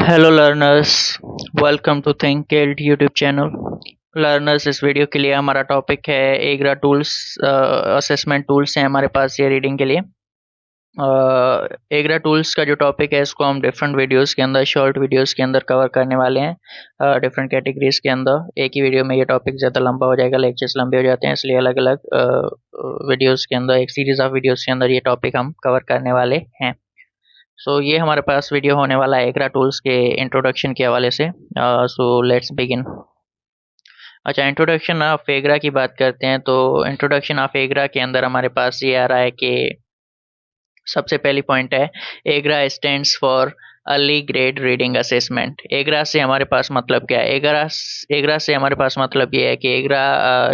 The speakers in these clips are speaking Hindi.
Hello learners, welcome to ThinkKid YouTube channel. Learners, इस वीडियो के लिए हमारा टॉपिक है एग्रा टूल्स। असेसमेंट टूल्स हैं हमारे पास ये रीडिंग के लिए। एग्रा टूल्स का जो टॉपिक है इसको हम डिफरेंट वीडियोस के अंदर, शॉर्ट वीडियोस के अंदर कवर करने वाले हैं डिफरेंट कैटेगरीज के अंदर। एक ही वीडियो में ये टॉपिक ज़्यादा लंबा हो जाएगा, लेक्चर्स लंबे हो जाते हैं, इसलिए अलग अलग वीडियोस के अंदर, एक सीरीज ऑफ वीडियोस के अंदर ये टॉपिक हम कवर करने वाले हैं। ये हमारे पास वीडियो होने वाला है एग्रा टूल्स के इंट्रोडक्शन के हवाले से। So let's begin. अच्छा, इंट्रोडक्शन ऑफ एग्रा की बात करते हैं तो इंट्रोडक्शन ऑफ एग्रा के अंदर हमारे पास ये आ रहा है कि सबसे पहली पॉइंट है, EGRA stands for early grade reading assessment. EGRA से हमारे पास मतलब क्या है? एग्रा से हमारे पास मतलब ये है कि एग्रा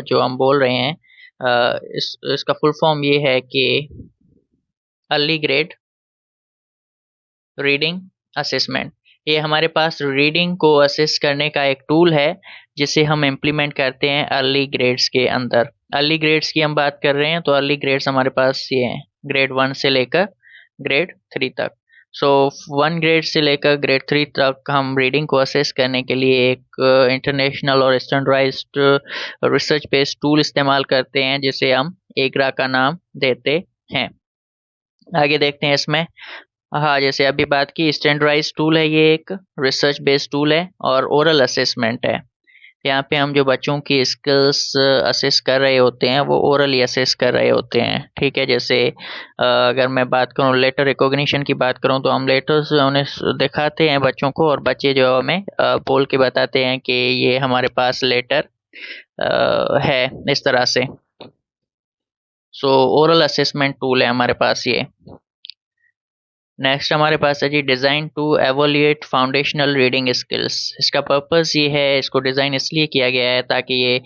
जो हम बोल रहे हैं, इसका फुल फॉर्म ये है कि अर्ली ग्रेड रीडिंग असेसमेंट। ये हमारे पास रीडिंग को असेस करने का एक टूल है जिसे हम इम्प्लीमेंट करते हैं अर्ली ग्रेड्स के अंदर। अर्ली ग्रेड्स की हम बात कर रहे हैं तो अर्ली ग्रेड्स हमारे पास ये हैं, ग्रेड 1 से लेकर ग्रेड 3 तक। सो 1 ग्रेड से लेकर ग्रेड 3 तक हम रीडिंग को असेस करने के लिए एक इंटरनेशनल और स्टैंडर्डाइज्ड रिसर्च बेस्ड टूल इस्तेमाल करते हैं जिसे हम एग्रा का नाम देते हैं। आगे देखते हैं इसमें। हाँ, जैसे अभी बात की, स्टैंडर्डाइज्ड टूल है, ये एक रिसर्च बेस्ड टूल है और ओरल असेसमेंट है। यहाँ पे हम जो बच्चों की स्किल्स असेस कर रहे होते हैं वो ओरली असेस कर रहे होते हैं। ठीक है, जैसे अगर मैं बात करूँ लेटर रिकॉग्निशन की बात करूँ तो हम लेटर्स उन्हें दिखाते हैं बच्चों को, और बच्चे जो हमें बोल के बताते हैं कि ये हमारे पास लेटर है, इस तरह से। ओरल असेसमेंट टूल है हमारे पास ये। नेक्स्ट हमारे पास है जी, design to evaluate foundational reading skills. इसका पर्पस ये है, इसको डिज़ाइन इसलिए किया गया है ताकि ये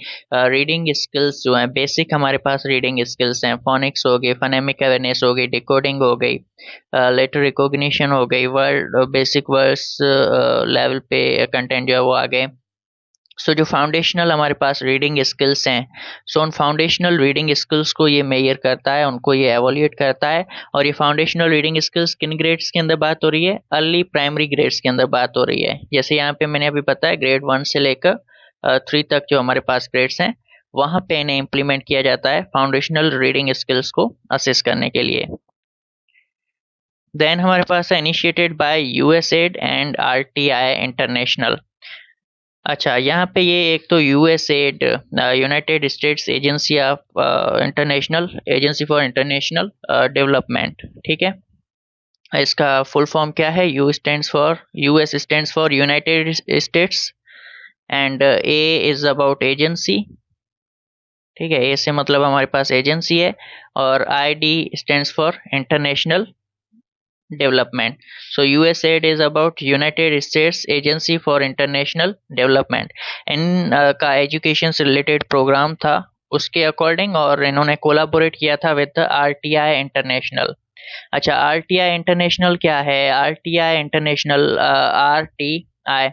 रीडिंग स्किल्स जो हैं, बेसिक हमारे पास रीडिंग स्किल्स हैं, फोनिक्स हो गई, फनेमिक अवेयरनेस हो गई, डिकोडिंग हो गई, लेटर रिकॉग्निशन हो गई, वर्ड बेसिक वर्ड्स लेवल पे कंटेंट जो है वो आ गए। जो फाउंडेशनल हमारे पास रीडिंग स्किल्स हैं, उन फाउंडेशनल रीडिंग स्किल्स को ये मेजर करता है, उनको ये एवोल्यूएट करता है। और ये फाउंडेशनल रीडिंग स्किल्स किन ग्रेड्स के अंदर बात हो रही है? अर्ली प्राइमरी ग्रेड्स के अंदर बात हो रही है। जैसे यहाँ पे मैंने अभी बताया, ग्रेड 1 से लेकर 3 तक जो हमारे पास ग्रेड्स हैं, वहाँ पे इन्हें इम्प्लीमेंट किया जाता है फाउंडेशनल रीडिंग स्किल्स को असेस करने के लिए। देन हमारे पास है initiated by USAID and RTI international. अच्छा, यहाँ पे ये एक तो USAID, United states agency of international agency for international development. ठीक है, इसका फुल फॉर्म क्या है? US stands for United states, and A is about agency. ठीक है, ए से मतलब हमारे पास एजेंसी है, और ID stands for international development. USAID is about United States Agency for International Development। इन का एजुकेशन से रिलेटेड प्रोग्राम था उसके अकॉर्डिंग, और इन्होंने कोलाबोरेट किया था विद आरटीआई इंटरनेशनल। अच्छा, आरटीआई इंटरनेशनल क्या है? आरटीआई इंटरनेशनल, आरटीआई,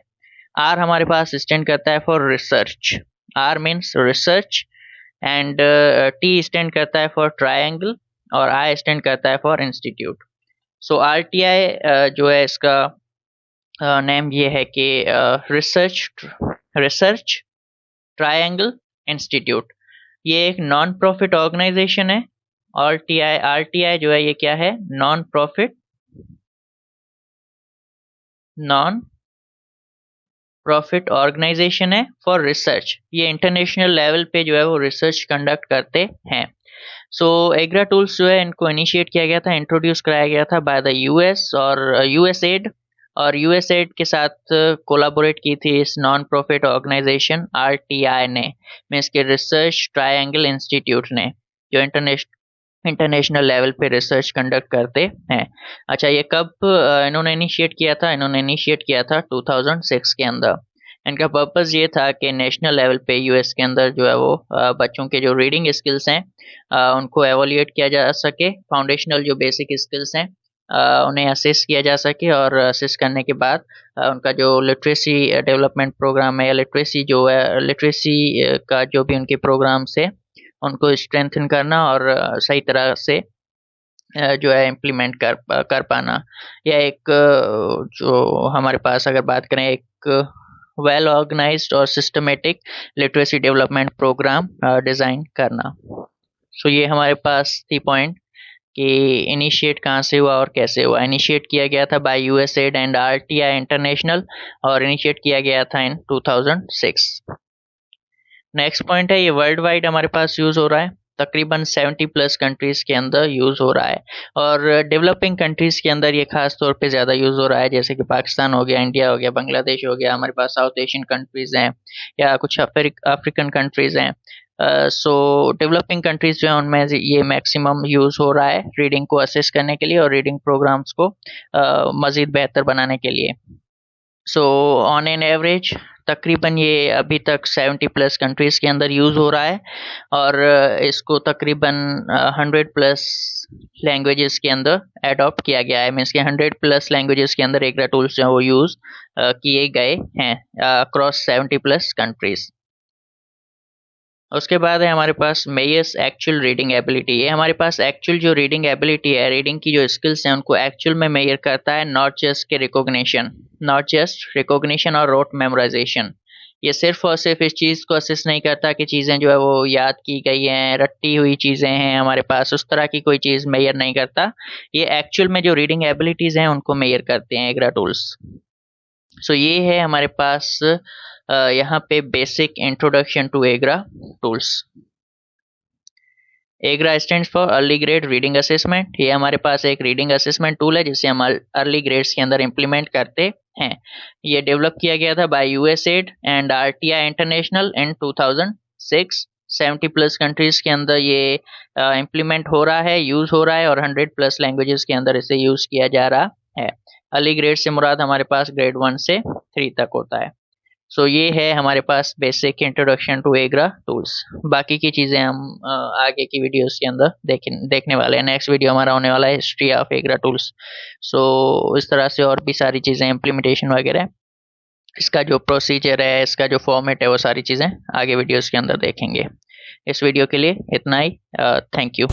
आर हमारे पास स्टैंड करता है for research, R means research, and T stand करता है फॉर ट्रायंगल, और आई स्टैंड करता है फॉर इंस्टीट्यूट। आरटीआई जो है, इसका नेम ये है कि रिसर्च ट्रायंगल इंस्टीट्यूट। ये एक नॉन प्रॉफिट ऑर्गेनाइजेशन है। आरटीआई जो है ये क्या है? नॉन प्रॉफिट ऑर्गेनाइजेशन है फॉर रिसर्च। ये इंटरनेशनल लेवल पे जो है वो रिसर्च कंडक्ट करते हैं। एग्रा टूल्स जो है, इनको इनिशिएट किया गया था, इंट्रोड्यूस कराया गया था बाय द यूएस और यूएसएड, और यूएसएड के साथ कोलाबोरेट की थी इस नॉन प्रॉफिट ऑर्गेनाइजेशन आरटीआई ने, मीन्स के रिसर्च ट्रायंगल इंस्टीट्यूट ने, जो इंटरनेशनल लेवल पे रिसर्च कंडक्ट करते हैं। अच्छा, ये कब इन्होंने इनिशिएट किया था? इन्होंने इनिशिएट किया था 2006 के अंदर। इनका पर्पस ये था कि नेशनल लेवल पे यूएस के अंदर जो है वो बच्चों के जो रीडिंग स्किल्स हैं उनको एवोल्यूएट किया जा सके, फाउंडेशनल जो बेसिक स्किल्स हैं उन्हें असेस किया जा सके, और असेस करने के बाद उनका जो लिटरेसी डेवलपमेंट प्रोग्राम है, या लिटरेसी जो है, लिटरेसी का जो भी उनके प्रोग्राम्स है, उनको स्ट्रेंथन करना और सही तरह से जो है इम्प्लीमेंट कर पाना, या एक जो हमारे पास अगर बात करें एक वेल ऑर्गेनाइज्ड और systematic literacy development programme design करना। सो ये हमारे पास थी पॉइंट कि इनिशिएट कहाँ से हुआ और कैसे हुआ। इनिशिएट किया गया था by USAID and RTI International, और इनिशिएट किया गया था इन 2006। नेक्स्ट पॉइंट है, ये वर्ल्ड वाइड हमारे पास यूज़ हो रहा है, तकरीबन 70 प्लस कंट्रीज़ के अंदर यूज़ हो रहा है, और डेवलपिंग कंट्रीज़ के अंदर ये खास तौर पे ज़्यादा यूज़ हो रहा है, जैसे कि पाकिस्तान हो गया, इंडिया हो गया, बांग्लादेश हो गया, हमारे पास साउथ एशियन कंट्रीज़ हैं, या कुछ अफ्रीकन कंट्रीज़ हैं। सो डेवलपिंग कंट्रीज़ जो है उनमें ये मैक्सिमम यूज़ हो रहा है रीडिंग को असिस्ट करने के लिए और रीडिंग प्रोग्राम्स को मज़ीद बेहतर बनाने के लिए। सो ऑन एन एवरेज तकरीबन ये अभी तक 70 प्लस कंट्रीज़ के अंदर यूज़ हो रहा है, और इसको तकरीबन 100 प्लस लैंग्वेजेस के अंदर एडॉप्ट किया गया है। मीन्स के 100 प्लस लैंग्वेजेस के अंदर एग्रा टूल्स जो है वो यूज़ किए गए हैं अक्रॉस 70 प्लस कंट्रीज़। उसके बाद है हमारे पास मेयर्स एक्चुअल रीडिंग एबिलिटी। ये हमारे पास एक्चुअल जो रीडिंग एबिलिटी है, रीडिंग की जो स्किल्स हैं उनको एक्चुअल में मेयर करता है, नॉट जस्ट के रिकॉग्निशन, नॉट जस्ट रिकॉग्निशन और रोट मेमोराइजेशन। ये सिर्फ और सिर्फ इस चीज़ को असिस्ट नहीं करता कि चीज़ें जो है वो याद की गई हैं, रट्टी हुई चीज़ें हैं हमारे पास, उस तरह की कोई चीज़ मेयर नहीं करता। ये एक्चुअल में जो रीडिंग एबिलिटीज़ हैं उनको मेयर करते हैं एग्रा टूल्स। सो ये है हमारे पास यहाँ पे basic introduction to EGRA tools. EGRA stands for early grade reading assessment. ये हमारे पास एक रीडिंग असेसमेंट टूल है जिसे हम अर्ली ग्रेड्स के अंदर इम्प्लीमेंट करते हैं। ये डेवलप किया गया था by USAID and RTI International in 2006। 70 plus countries के अंदर ये इम्प्लीमेंट हो रहा है, यूज़ हो रहा है, और 100 प्लस लैंग्वेजेस के अंदर इसे यूज़ किया जा रहा है। अर्ली ग्रेड से मुराद हमारे पास ग्रेड 1 से 3 तक होता है। सो ये है हमारे पास basic introduction to EGRA tools. बाकी की चीज़ें हम आगे की वीडियोस के अंदर देखने वाले हैं। नेक्स्ट वीडियो हमारा होने वाला है हिस्ट्री ऑफ एग्रा टूल्स। सो इस तरह से और भी सारी चीज़ें इम्प्लीमेंटेशन वगैरह, इसका जो प्रोसीजर है, इसका जो फॉर्मेट है, वो सारी चीज़ें आगे वीडियोस के अंदर देखेंगे। इस वीडियो के लिए इतना ही। Thank you.